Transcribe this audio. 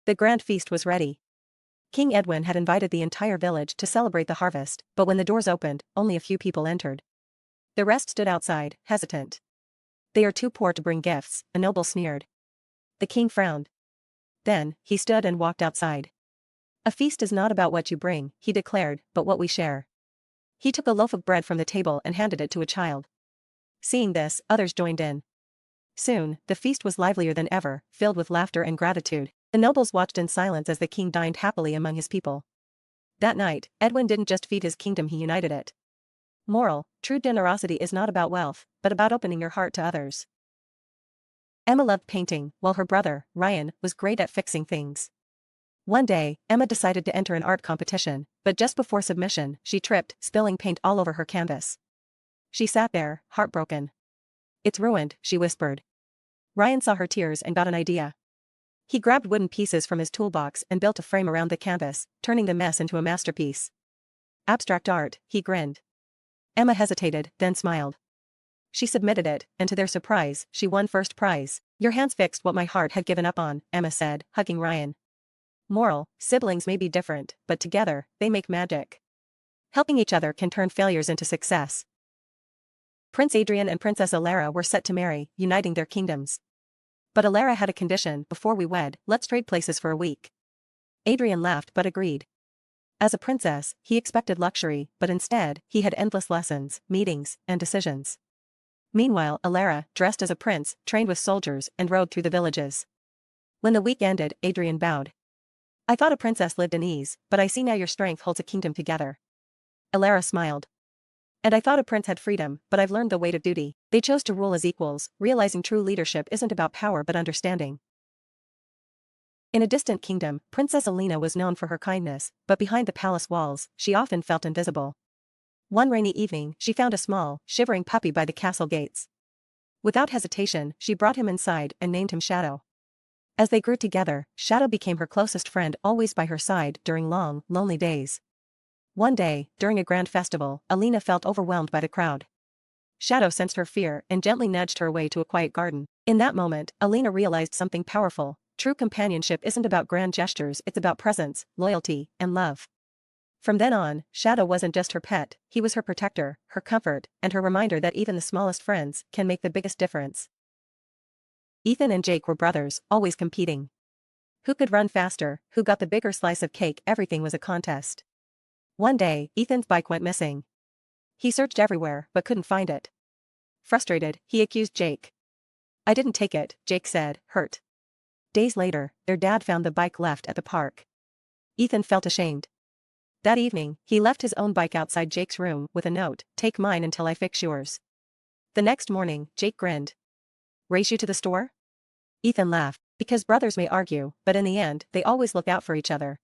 The grand feast was ready. King Edwin had invited the entire village to celebrate the harvest, but when the doors opened, only a few people entered. The rest stood outside, hesitant. "They are too poor to bring gifts," a noble sneered. The king frowned. Then, he stood and walked outside. "A feast is not about what you bring," he declared, "but what we share." He took a loaf of bread from the table and handed it to a child. Seeing this, others joined in. Soon, the feast was livelier than ever, filled with laughter and gratitude. The nobles watched in silence as the king dined happily among his people. That night, Edwin didn't just feed his kingdom, he united it. Moral: true generosity is not about wealth, but about opening your heart to others. Emma loved painting, while her brother, Ryan, was great at fixing things. One day, Emma decided to enter an art competition, but just before submission, she tripped, spilling paint all over her canvas. She sat there, heartbroken. "It's ruined," she whispered. Ryan saw her tears and got an idea. He grabbed wooden pieces from his toolbox and built a frame around the canvas, turning the mess into a masterpiece. "Abstract art," he grinned. Emma hesitated, then smiled. She submitted it, and to their surprise, she won first prize. "Your hands fixed what my heart had given up on," Emma said, hugging Ryan. Moral: siblings may be different, but together, they make magic. Helping each other can turn failures into success. Prince Adrian and Princess Alara were set to marry, uniting their kingdoms. But Alara had a condition: "Before we wed, let's trade places for a week." Adrian laughed but agreed. As a princess, he expected luxury, but instead, he had endless lessons, meetings, and decisions. Meanwhile, Alara, dressed as a prince, trained with soldiers, and rode through the villages. When the week ended, Adrian bowed. "I thought a princess lived in ease, but I see now your strength holds a kingdom together." Alara smiled. "And I thought a prince had freedom, but I've learned the weight of duty." They chose to rule as equals, realizing true leadership isn't about power but understanding. In a distant kingdom, Princess Alina was known for her kindness, but behind the palace walls, she often felt invisible. One rainy evening, she found a small, shivering puppy by the castle gates. Without hesitation, she brought him inside and named him Shadow. As they grew together, Shadow became her closest friend, always by her side during long, lonely days. One day, during a grand festival, Alina felt overwhelmed by the crowd. Shadow sensed her fear and gently nudged her away to a quiet garden. In that moment, Alina realized something powerful: true companionship isn't about grand gestures, it's about presence, loyalty, and love. From then on, Shadow wasn't just her pet, he was her protector, her comfort, and her reminder that even the smallest friends can make the biggest difference. Ethan and Jake were brothers, always competing. Who could run faster, who got the bigger slice of cake, everything was a contest. One day, Ethan's bike went missing. He searched everywhere, but couldn't find it. Frustrated, he accused Jake. "I didn't take it," Jake said, hurt. Days later, their dad found the bike left at the park. Ethan felt ashamed. That evening, he left his own bike outside Jake's room with a note: "Take mine until I fix yours." The next morning, Jake grinned. "Race you to the store?" Ethan laughed. Because brothers may argue, but in the end, they always look out for each other.